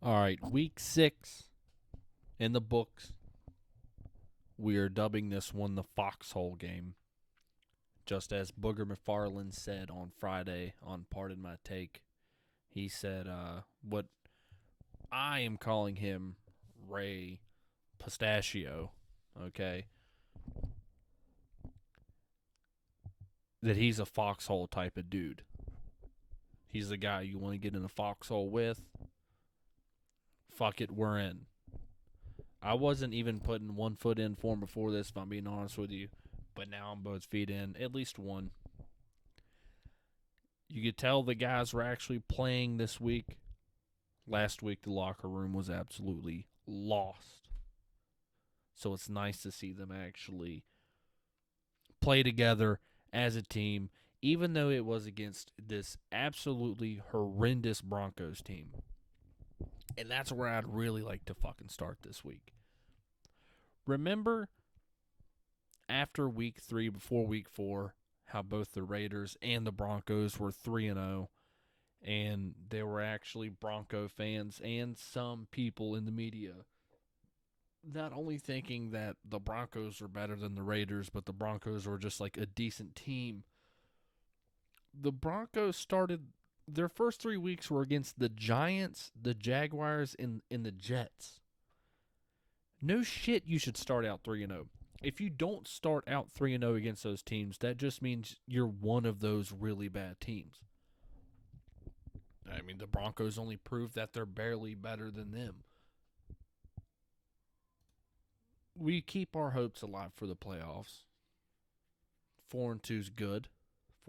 All right, week 6 in the books. We are dubbing this one the Foxhole game. Just as Booger McFarland said on Friday on Pardon My Take, he said what I am calling him Ray Pistachio, okay? That he's a foxhole type of dude. He's the guy you want to get in a foxhole with. Fuck it, we're in. I wasn't even putting one foot in for him before this, if I'm being honest with you. But now I'm both feet in, at least one. You could tell the guys were actually playing this week. Last week, the locker room was absolutely lost. So it's nice to see them actually play together as a team, even though it was against this absolutely horrendous Broncos team. And that's where I'd really like to fucking start this week. Remember after week 3, before week 4, how both the Raiders and the Broncos were 3-0, and there were actually Bronco fans and some people in the media not only thinking that the Broncos were better than the Raiders, but the Broncos were just like a decent team. The Broncos started their first 3 weeks were against the Giants, the Jaguars, and the Jets. No shit, you should start out 3-0. If you don't start out 3-0 against those teams, that just means you're one of those really bad teams. I mean, the Broncos only prove that they're barely better than them. We keep our hopes alive for the playoffs. 4-2's good.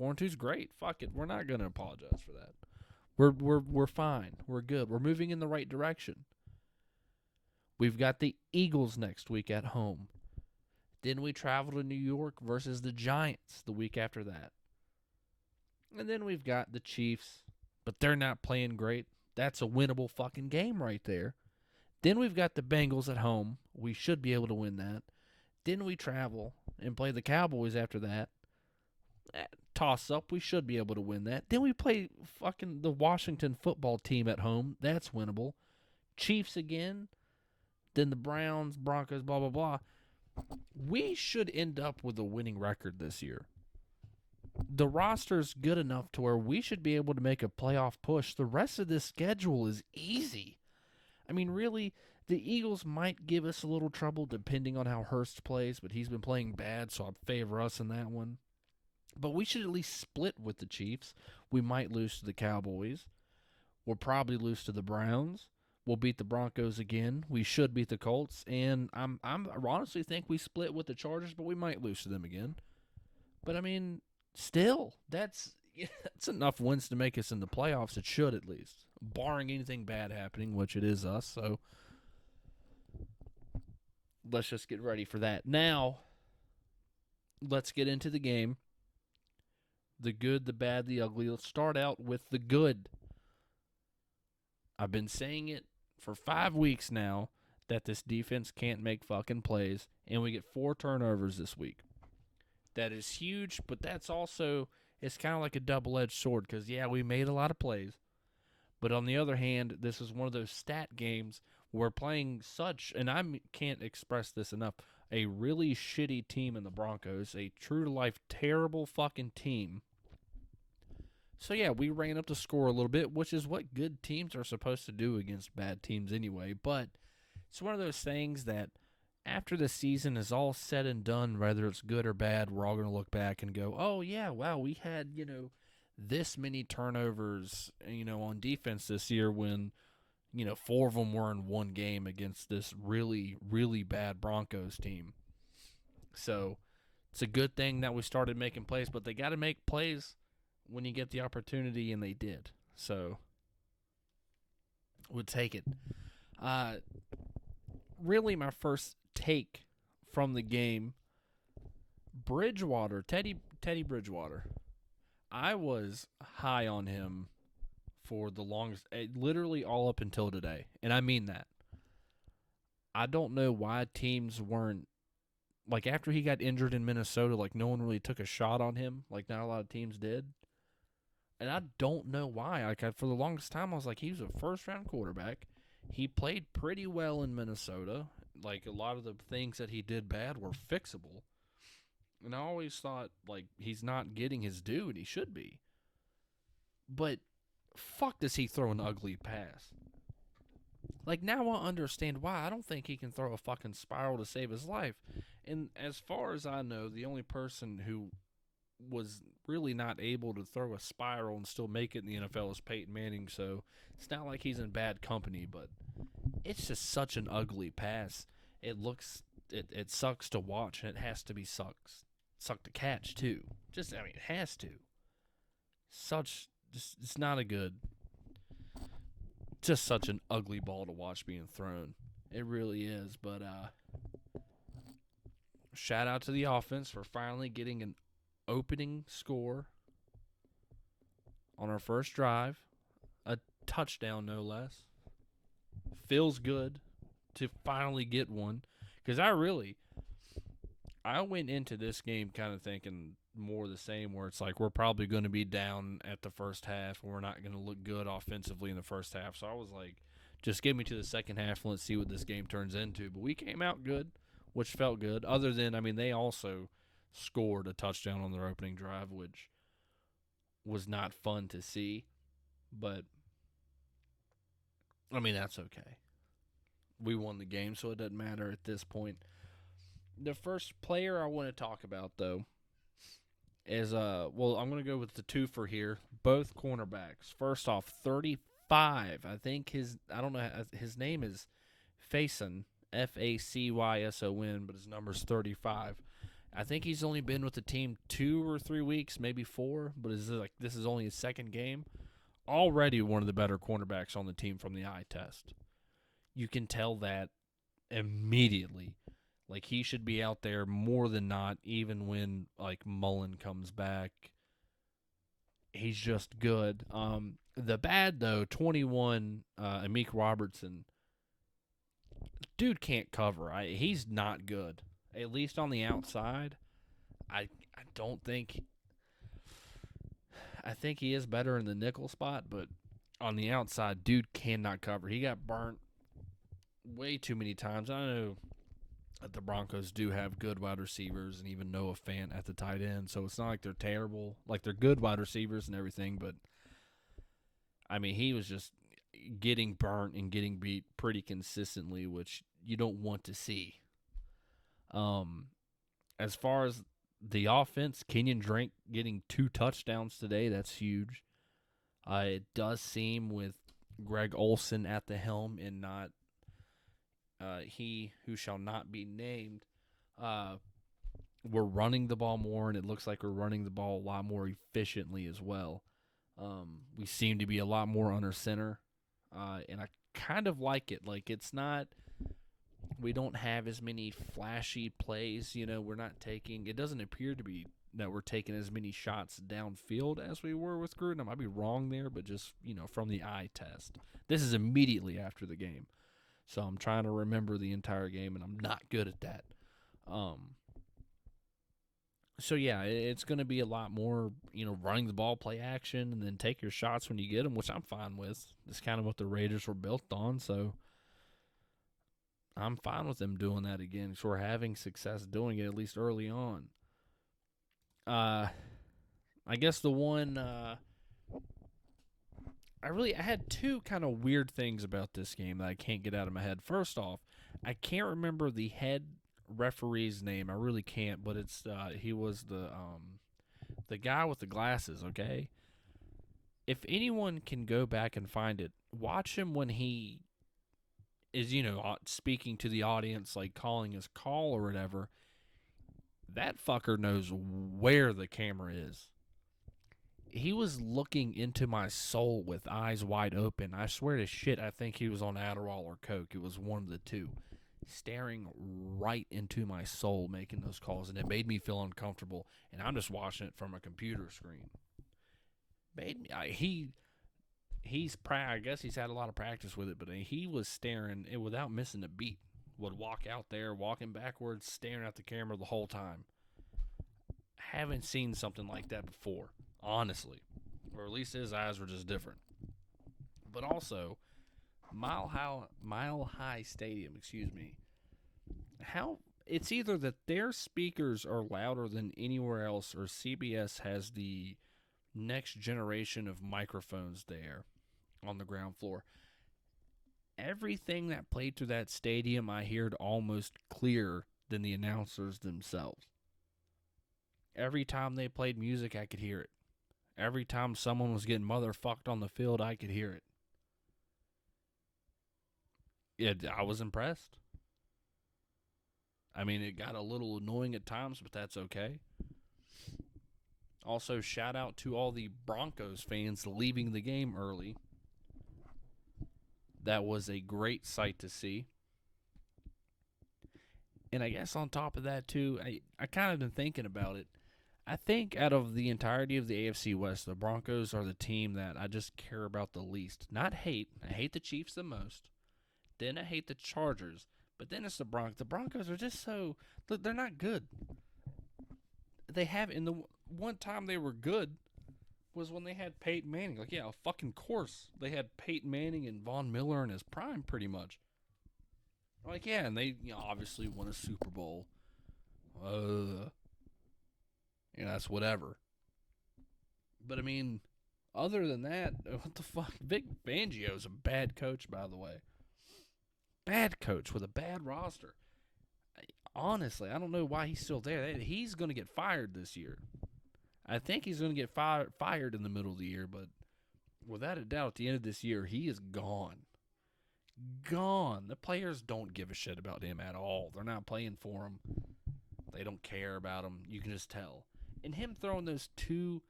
4-2's great. Fuck it. We're not going to apologize for that. We're fine. We're good. We're moving in the right direction. We've got the Eagles next week at home. Then we travel to New York versus the Giants the week after that. And then we've got the Chiefs, but they're not playing great. That's a winnable fucking game right there. Then we've got the Bengals at home. We should be able to win that. Then we travel and play the Cowboys after that. Toss up, we should be able to win that. Then we play fucking the Washington football team at home. That's winnable. Chiefs again. Then the Browns, Broncos, blah, blah, blah. We should end up with a winning record this year. The roster's good enough to where we should be able to make a playoff push. The rest of this schedule is easy. I mean, really, the Eagles might give us a little trouble depending on how Hurst plays, but he's been playing bad, so I'd favor us in that one. But we should at least split with the Chiefs. We might lose to the Cowboys. We'll probably lose to the Browns. We'll beat the Broncos again. We should beat the Colts, and I honestly think we split with the Chargers, but we might lose to them again. But I mean, still, that's enough wins to make us in the playoffs. It should at least, barring anything bad happening, which it is us. So let's just get ready for that. Now, let's get into the game. The good, the bad, the ugly. Let's start out with the good. I've been saying it for 5 weeks now that this defense can't make fucking plays, and we get 4 turnovers this week. That is huge, but that's also, it's kind of like a double-edged sword because, yeah, we made a lot of plays. But on the other hand, this is one of those stat games where we're playing such, and I can't express this enough, a really shitty team in the Broncos, a true-to-life terrible fucking team. So, yeah, we ran up the score a little bit, which is what good teams are supposed to do against bad teams anyway. But it's one of those things that after the season is all said and done, whether it's good or bad, we're all going to look back and go, oh, yeah, wow, we had, this many turnovers, on defense this year when, 4 of them were in one game against this really, really bad Broncos team. So it's a good thing that we started making plays, but they got to make plays when you get the opportunity, and they did. So we'll take it. Really, my first take from the game, Bridgewater, Teddy Bridgewater. I was high on him for the longest, literally all up until today, and I mean that. I don't know why teams weren't, like, after he got injured in Minnesota, like, no one really took a shot on him, like not a lot of teams did. And I don't know why. Like, for the longest time, I was like, he was a first-round quarterback. He played pretty well in Minnesota. Like, a lot of the things that he did bad were fixable. And I always thought, like, he's not getting his due, and he should be. But fuck does he throw an ugly pass. Like, now I understand why. I don't think he can throw a fucking spiral to save his life. And as far as I know, the only person who was really not able to throw a spiral and still make it in the NFL is Peyton Manning. So it's not like he's in bad company, but it's just such an ugly pass. It sucks to watch, and it has to be suck to catch too. It has to. It's not a good. Just such an ugly ball to watch being thrown. It really is. But shout out to the offense for finally getting an opening score on our first drive. A touchdown, no less. Feels good to finally get one. Because I went into this game kind of thinking more the same, where it's like we're probably going to be down at the first half, and we're not going to look good offensively in the first half. So I was like, just get me to the second half and let's see what this game turns into. But we came out good, which felt good. Other than, they also scored a touchdown on their opening drive, which was not fun to see. But, that's okay. We won the game, so it doesn't matter at this point. The first player I want to talk about, though, is I'm going to go with the twofer here. Both cornerbacks. First off, 35. I think his name is Facyson, Facyson, but his number's 35. I think he's only been with the team 2 or 3 weeks, maybe 4, but this is only his second game. Already one of the better cornerbacks on the team from the eye test. You can tell that immediately. Like, he should be out there more than not, even when, like, Mullen comes back. He's just good. The bad, though, 21, Amik Robertson. Dude can't cover. He's not good. At least on the outside. I don't think... I think he is better in the nickel spot, but on the outside, dude cannot cover. He got burnt way too many times. I know that the Broncos do have good wide receivers and even Noah Fant at the tight end, so it's not like they're terrible. Like, they're good wide receivers and everything, but, he was just getting burnt and getting beat pretty consistently, which you don't want to see. As far as the offense, Kenyon Drake getting 2 touchdowns today, that's huge. It does seem with Greg Olsen at the helm and not he who shall not be named, we're running the ball more, and it looks like we're running the ball a lot more efficiently as well. We seem to be a lot more under center, and I kind of like it. Like, it's not... We don't have as many flashy plays. We're not taking... It doesn't appear to be that we're taking as many shots downfield as we were with Gruden. I might be wrong there, but just, from the eye test. This is immediately after the game. So I'm trying to remember the entire game, and I'm not good at that. So, yeah, it's going to be a lot more, running the ball, play action, and then take your shots when you get them, which I'm fine with. It's kind of what the Raiders were built on, so I'm fine with them doing that again, because we're having success doing it, at least early on. I guess the one... I had 2 kind of weird things about this game that I can't get out of my head. First off, I can't remember the head referee's name. I really can't, but it's he was the guy with the glasses, okay? If anyone can go back and find it, watch him when he is, speaking to the audience, like calling his call or whatever. That fucker knows where the camera is. He was looking into my soul with eyes wide open. I swear to shit, I think he was on Adderall or Coke. It was one of the two. Staring right into my soul, making those calls, and it made me feel uncomfortable. And I'm just watching it from a computer screen. I guess he's had a lot of practice with it, but he was staring it without missing a beat. Would walk out there, walking backwards, staring at the camera the whole time. Haven't seen something like that before, honestly. Or at least his eyes were just different. But also, Mile High Stadium, excuse me. How it's either that their speakers are louder than anywhere else, or CBS has the next generation of microphones there on the ground floor. Everything that played through that stadium, I heard almost clearer than the announcers themselves. Every time they played music, I could hear it. Every time someone was getting motherfucked on the field, I could hear it. I was impressed. I mean, it got a little annoying at times, but that's okay. Also, shout out to all the Broncos fans leaving the game early. That was a great sight to see. And I guess on top of that, too, I kind of been thinking about it. I think out of the entirety of the AFC West, the Broncos are the team that I just care about the least. Not hate. I hate the Chiefs the most. Then I hate the Chargers. But then it's the Broncos. The Broncos are just so... They're not good. They have... In the one time they were good was when they had Peyton Manning. Like, yeah, fucking course. They had Peyton Manning and Von Miller in his prime, pretty much. Like, yeah, and they obviously won a Super Bowl. That's whatever. But, I mean, other than that, what the fuck? Vic Fangio's a bad coach, by the way. Bad coach with a bad roster. Honestly, I don't know why he's still there. He's going to get fired this year. I think he's going to get fired in the middle of the year, but without a doubt, at the end of this year, he is gone. Gone. The players don't give a shit about him at all. They're not playing for him. They don't care about him. You can just tell. And him throwing those 2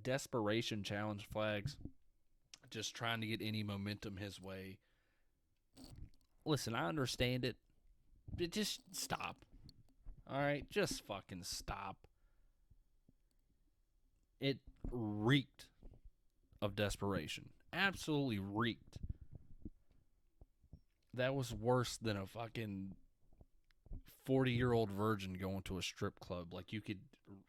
desperation challenge flags, just trying to get any momentum his way. Listen, I understand it, but just stop. All right? Just fucking stop. It reeked of desperation. Absolutely reeked. That was worse than a fucking 40-year-old virgin going to a strip club. Like, you could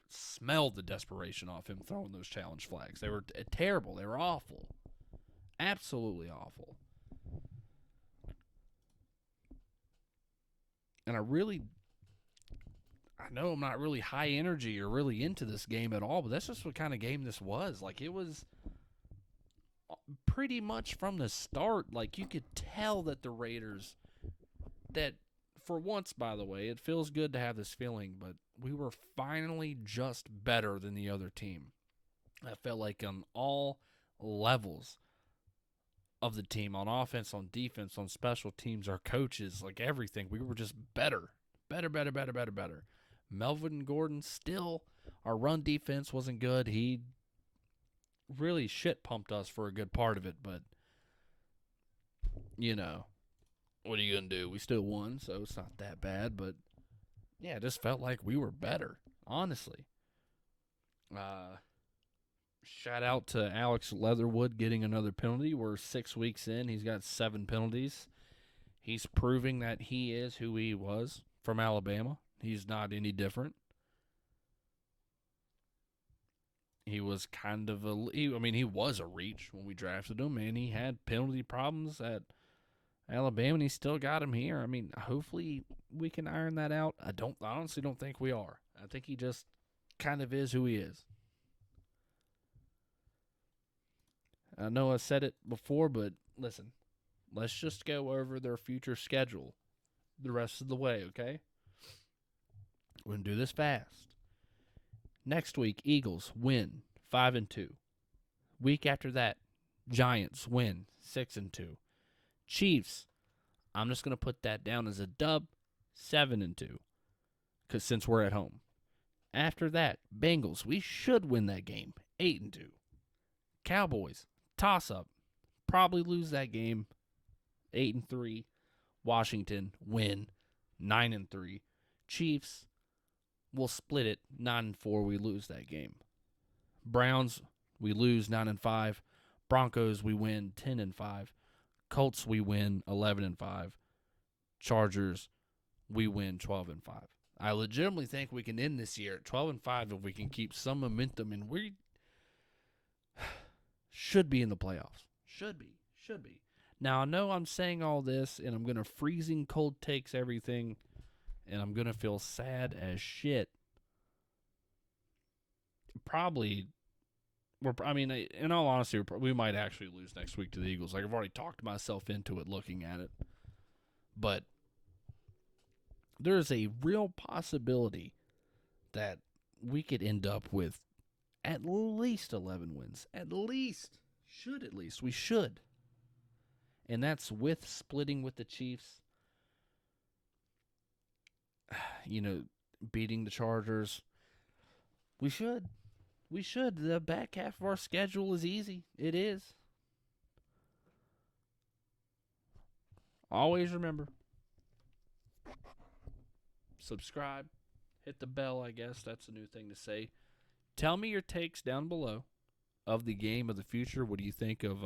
smell the desperation off him throwing those challenge flags. They were terrible. They were awful. Absolutely awful. And I know I'm not really high energy or really into this game at all, but that's just what kind of game this was. Like, it was pretty much from the start, like, you could tell that the Raiders, that for once, by the way, it feels good to have this feeling, but we were finally just better than the other team. I felt like on all levels of the team, on offense, on defense, on special teams, our coaches, like everything, we were just better. Better. Melvin Gordon still, our run defense wasn't good. He really shit pumped us for a good part of it, but, what are you going to do? We still won, so it's not that bad, but, yeah, it just felt like we were better, honestly. Shout out to Alex Leatherwood getting another penalty. We're 6 weeks in. He's got 7 penalties. He's proving that he is who he was from Alabama. He's not any different. He was kind of he was a reach when we drafted him, and he had penalty problems at Alabama, and he still got him here. I mean, hopefully we can iron that out. I honestly don't think we are. I think he just kind of is who he is. I know I said it before, but listen, let's just go over their future schedule the rest of the way, okay? We're going to do this fast. Next week, Eagles win 5-2. Week after that, Giants win 6-2. Chiefs, I'm just going to put that down as a dub, 7-2, because since we're at home. After that, Bengals, we should win that game, 8-2. Cowboys, toss-up, probably lose that game, 8-3. Washington, win, 9-3. Chiefs, we'll split it, 9-4. We lose that game. Browns, we lose, 9-5. Broncos, we win, 10-5. Colts, we win, 11-5. Chargers, we win, 12-5. I legitimately think we can end this year at 12-5 if we can keep some momentum, and we should be in the playoffs. Should be. Now, I know I'm saying all this, and I'm going to freezing cold takes everything, and I'm going to feel sad as shit. Probably, in all honesty, we might actually lose next week to the Eagles. Like, I've already talked myself into it looking at it. But there's a real possibility that we could end up with at least 11 wins. At least. We should. And that's with splitting with the Chiefs. Beating the Chargers. We should. The back half of our schedule is easy. It is. Always remember. Subscribe. Hit the bell, I guess. That's a new thing to say. Tell me your takes down below of the game of the future. What do you think of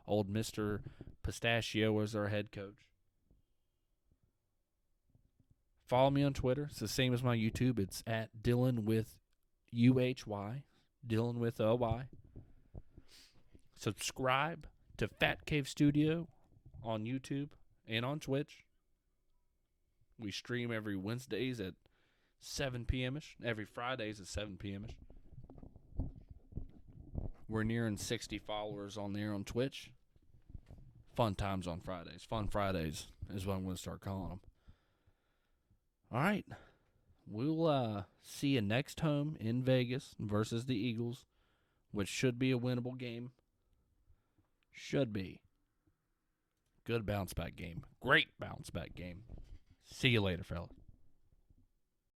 old Mr. Pistachio as our head coach? Follow me on Twitter. It's the same as my YouTube. It's at Dylan with UHY. Dylan with OY. Subscribe to Fat Cave Studio on YouTube and on Twitch. We stream every Wednesdays at 7 p.m.ish. Every Fridays at 7 p.m.ish. We're nearing 60 followers on there on Twitch. Fun times on Fridays. Fun Fridays is what I'm going to start calling them. All right. We'll see you next home in Vegas versus the Eagles, which should be a winnable game. Should be. Good bounce back game. Great bounce back game. See you later, fellas.